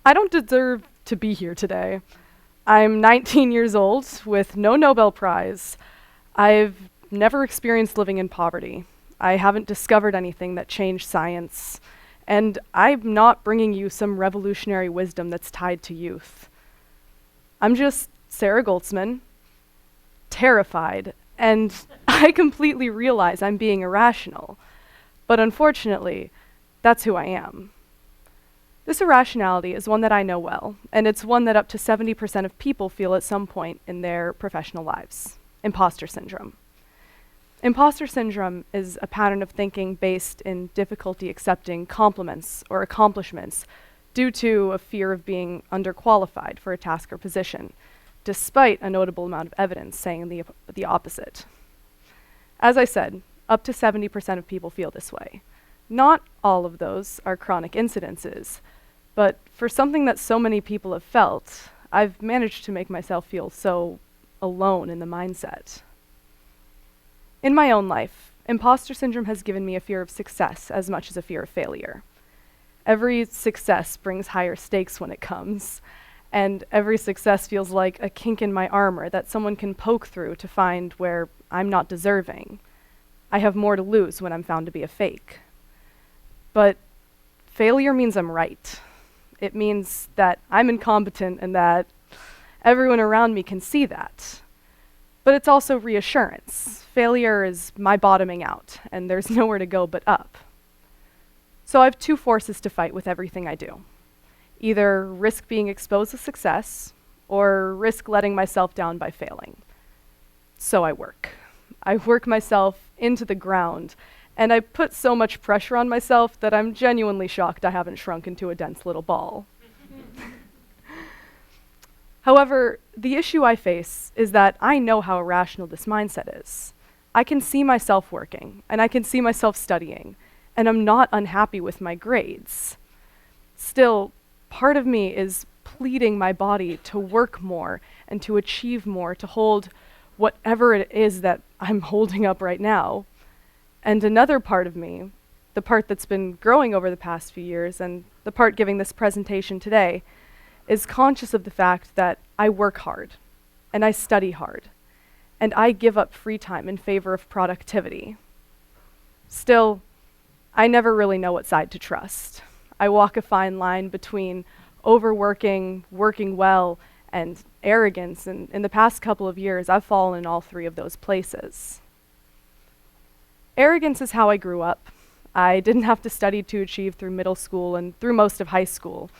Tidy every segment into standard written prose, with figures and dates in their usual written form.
I don't deserve to be here today. I'm 19 years old with no Nobel Prize. I've never experienced living in poverty. I haven't discovered anything that changed science. And I'm not bringing you some revolutionary wisdom that's tied to youth. I'm just Sarah Goltsman, terrified, and I completely realize I'm being irrational. But unfortunately, that's who I am. This irrationality is one that I know well, and it's one that up to 70% of people feel at some point in their professional lives. Imposter syndrome. Imposter syndrome is a pattern of thinking based in difficulty accepting compliments or accomplishments due to a fear of being underqualified for a task or position, despite a notable amount of evidence saying the opposite. As I said, up to 70% of people feel this way. Not all of those are chronic incidences, but for something that so many people have felt, I've managed to make myself feel so alone in the mindset. In my own life, imposter syndrome has given me a fear of success as much as a fear of failure. Every success brings higher stakes when it comes, and every success feels like a kink in my armor that someone can poke through to find where I'm not deserving. I have more to lose when I'm found to be a fake. But failure means I'm right. It means that I'm incompetent and that everyone around me can see that. But it's also reassurance. Failure is my bottoming out, and there's nowhere to go but up. So I have two forces to fight with everything I do. Either risk being exposed to success, or risk letting myself down by failing. So I work. I work myself into the ground, and I put so much pressure on myself that I'm genuinely shocked I haven't shrunk into a dense little ball. However, the issue I face is that I know how irrational this mindset is. I can see myself working, and I can see myself studying, and I'm not unhappy with my grades. Still, part of me is pleading my body to work more and to achieve more, to hold whatever it is that I'm holding up right now. And another part of me, the part that's been growing over the past few years, and the part giving this presentation today, is conscious of the fact that I work hard, and I study hard, and I give up free time in favor of productivity. Still, I never really know what side to trust. I walk a fine line between overworking, working well, and arrogance, and in the past couple of years, I've fallen in all three of those places. Arrogance is how I grew up. I didn't have to study to achieve through middle school and through most of high school.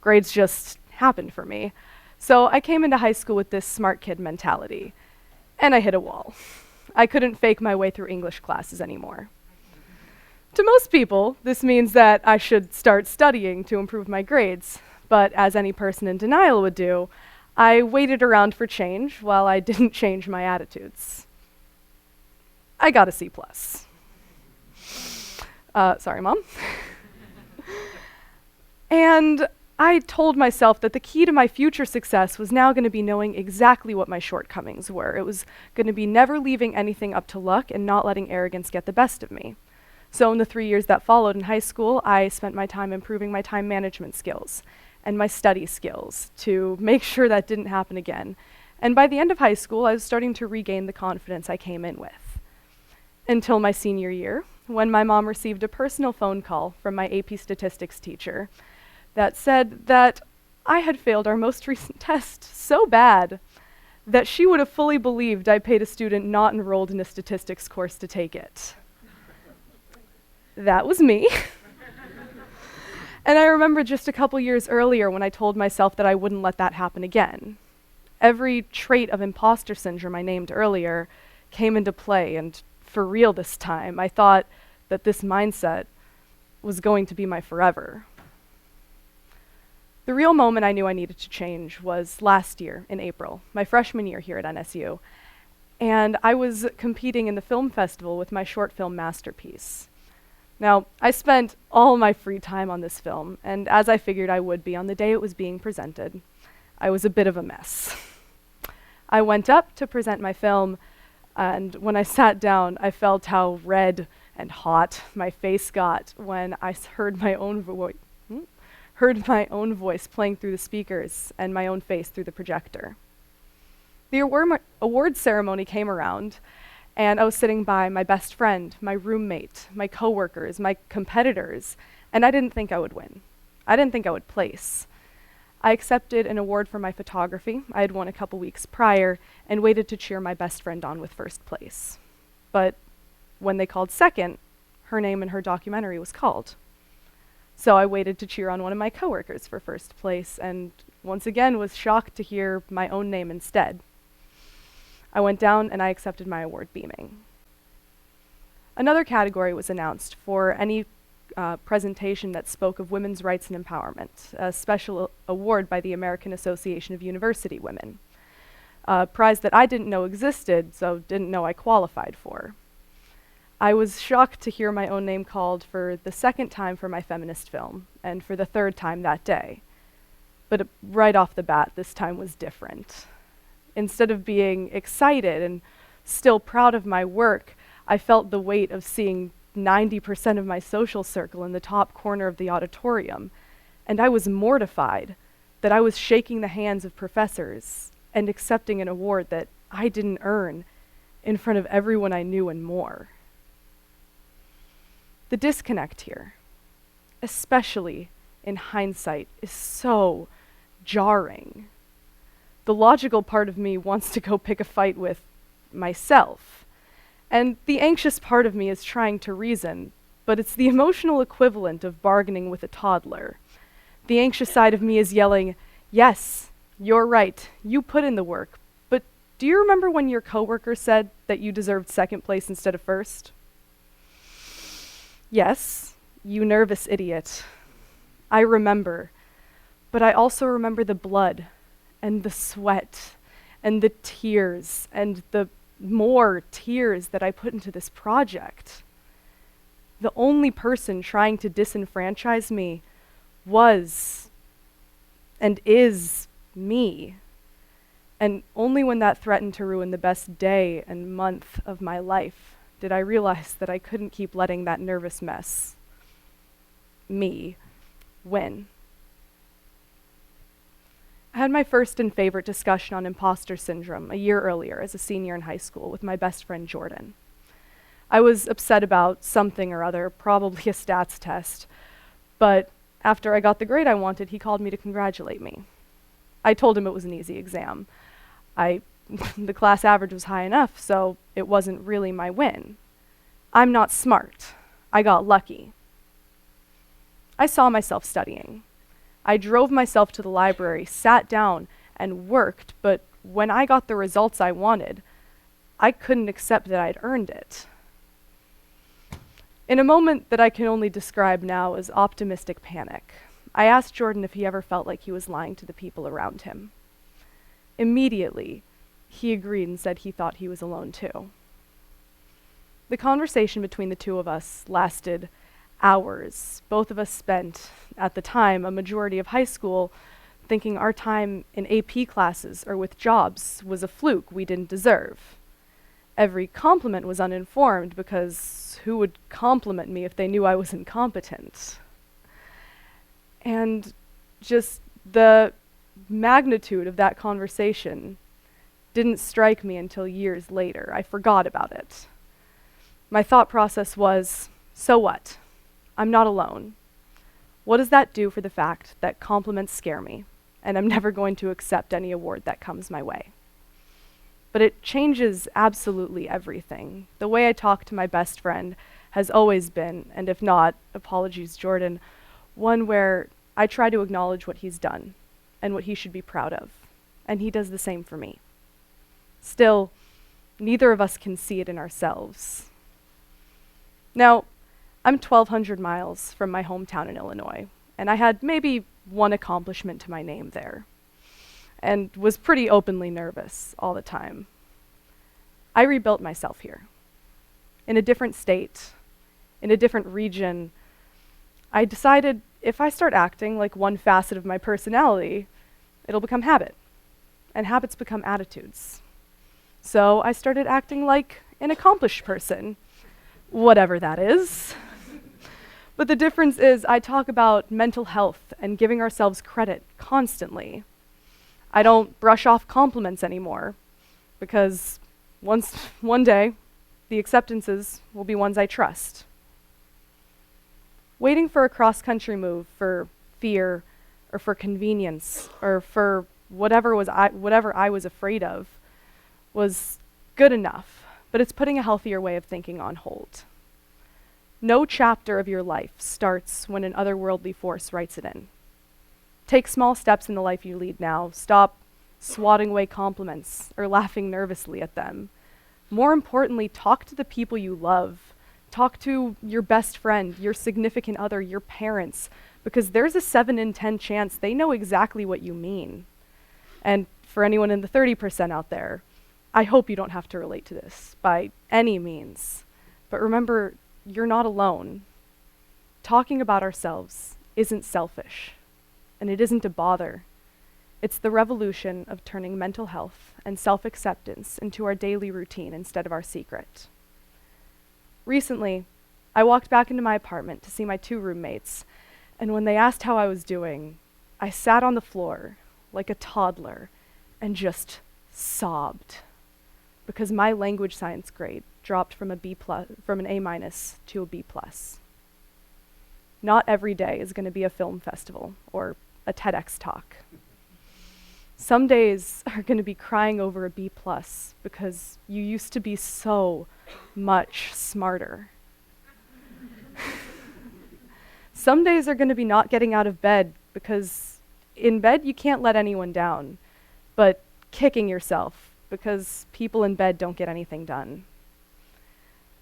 Grades just happened for me. So I came into high school with this smart kid mentality, and I hit a wall. I couldn't fake my way through English classes anymore. To most people, this means that I should start studying to improve my grades, but as any person in denial would do, I waited around for change while I didn't change my attitudes. I got a C+. Sorry, Mom. And I told myself that the key to my future success was now going to be knowing exactly what my shortcomings were. It was going to be never leaving anything up to luck and not letting arrogance get the best of me. So in the 3 years that followed in high school, I spent my time improving my time management skills and my study skills to make sure that didn't happen again. And by the end of high school, I was starting to regain the confidence I came in with. Until my senior year, when my mom received a personal phone call from my AP statistics teacher that said that I had failed our most recent test so bad that she would have fully believed I paid a student not enrolled in a statistics course to take it. That was me. And I remember just a couple years earlier when I told myself that I wouldn't let that happen again. Every trait of imposter syndrome I named earlier came into play, and for real this time, I thought that this mindset was going to be my forever. The real moment I knew I needed to change was last year in April, my freshman year here at NSU, and I was competing in the film festival with my short film masterpiece. Now, I spent all my free time on this film, and as I figured I would be on the day it was being presented, I was a bit of a mess. I went up to present my film, and when I sat down, I felt how red and hot my face got when I heard my own heard my own voice playing through the speakers and my own face through the projector. The award ceremony came around, and I was sitting by my best friend, my roommate, my coworkers, my competitors, and I didn't think I would win. I didn't think I would place. I accepted an award for my photography I had won a couple weeks prior and waited to cheer my best friend on with first place. But when they called second, her name in her documentary was called. So I waited to cheer on one of my coworkers for first place and once again was shocked to hear my own name instead. I went down and I accepted my award beaming. Another category was announced for any presentation that spoke of women's rights and empowerment, a special award by the American Association of University Women, a prize that I didn't know existed, so didn't know I qualified for. I was shocked to hear my own name called for the second time for my feminist film, and for the third time that day. But right off the bat, this time was different. Instead of being excited and still proud of my work, I felt the weight of seeing 90% of my social circle in the top corner of the auditorium, and I was mortified that I was shaking the hands of professors and accepting an award that I didn't earn in front of everyone I knew and more. The disconnect here, especially in hindsight, is so jarring. The logical part of me wants to go pick a fight with myself, and the anxious part of me is trying to reason, but it's the emotional equivalent of bargaining with a toddler. The anxious side of me is yelling, "Yes, you're right, you put in the work, but do you remember when your coworker said that you deserved second place instead of first?" Yes, you nervous idiot. I remember, but I also remember the blood and the sweat and the tears and the more tears that I put into this project. The only person trying to disenfranchise me was and is me. And only when that threatened to ruin the best day and month of my life did I realize that I couldn't keep letting that nervous mess, me, win. I had my first and favorite discussion on imposter syndrome a year earlier as a senior in high school with my best friend Jordan. I was upset about something or other, probably a stats test, but after I got the grade I wanted, he called me to congratulate me. I told him it was an easy exam. The class average was high enough, so it wasn't really my win. I'm not smart. I got lucky. I saw myself studying. I drove myself to the library, sat down, and worked, but when I got the results I wanted, I couldn't accept that I'd earned it. In a moment that I can only describe now as optimistic panic, I asked Jordan if he ever felt like he was lying to the people around him. Immediately, he agreed and said he thought he was alone too. The conversation between the two of us lasted hours. Both of us spent, at the time, a majority of high school thinking our time in AP classes or with jobs was a fluke we didn't deserve. Every compliment was uninformed because who would compliment me if they knew I was incompetent? And just the magnitude of that conversation didn't strike me until years later. I forgot about it. My thought process was, so what? I'm not alone. What does that do for the fact that compliments scare me, and I'm never going to accept any award that comes my way? But it changes absolutely everything. The way I talk to my best friend has always been, and if not, apologies Jordan, one where I try to acknowledge what he's done and what he should be proud of, and he does the same for me. Still, neither of us can see it in ourselves. Now, I'm 1,200 miles from my hometown in Illinois, and I had maybe one accomplishment to my name there, and was pretty openly nervous all the time. I rebuilt myself here, in a different state, in a different region. I decided if I start acting like one facet of my personality, it'll become habit, and habits become attitudes. So I started acting like an accomplished person, whatever that is. But the difference is I talk about mental health and giving ourselves credit constantly. I don't brush off compliments anymore because one day, the acceptances will be ones I trust. Waiting for a cross-country move for fear or for convenience or for whatever I was afraid of was good enough, but it's putting a healthier way of thinking on hold. No chapter of your life starts when an otherworldly force writes it in. Take small steps in the life you lead now. Stop swatting away compliments or laughing nervously at them. More importantly, talk to the people you love. Talk to your best friend, your significant other, your parents, because there's a 7 in 10 chance they know exactly what you mean. And for anyone in the 30% out there, I hope you don't have to relate to this by any means. But remember, you're not alone. Talking about ourselves isn't selfish, and it isn't a bother. It's the revolution of turning mental health and self-acceptance into our daily routine instead of our secret. Recently, I walked back into my apartment to see my 2 roommates, and when they asked how I was doing, I sat on the floor like a toddler and just sobbed because my language science grade dropped from an A- to a B+. Not every day is going to be a film festival or a TEDx talk. Some days are going to be crying over a B+ because you used to be so much smarter. Some days are going to be not getting out of bed because in bed you can't let anyone down, but kicking yourself because people in bed don't get anything done.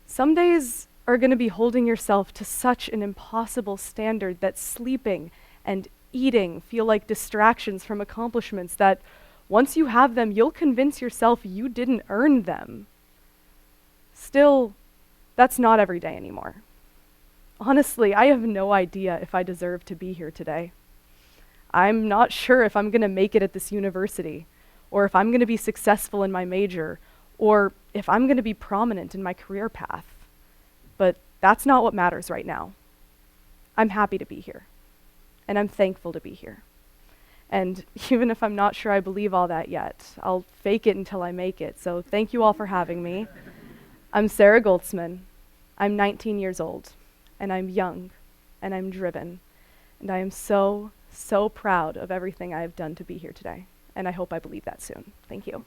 Some days are going to be holding yourself to such an impossible standard that sleeping and eating feel like distractions from accomplishments that once you have them, you'll convince yourself you didn't earn them. Still, that's not every day anymore. Honestly, I have no idea if I deserve to be here today. I'm not sure if I'm going to make it at this university, or if I'm going to be successful in my major, or if I'm going to be prominent in my career path. But that's not what matters right now. I'm happy to be here, and I'm thankful to be here. And even if I'm not sure I believe all that yet, I'll fake it until I make it. So thank you all for having me. I'm Sarah Goltsman. I'm 19 years old, and I'm young, and I'm driven, and I am so, so proud of everything I have done to be here today. And I hope I believe that soon. Thank you.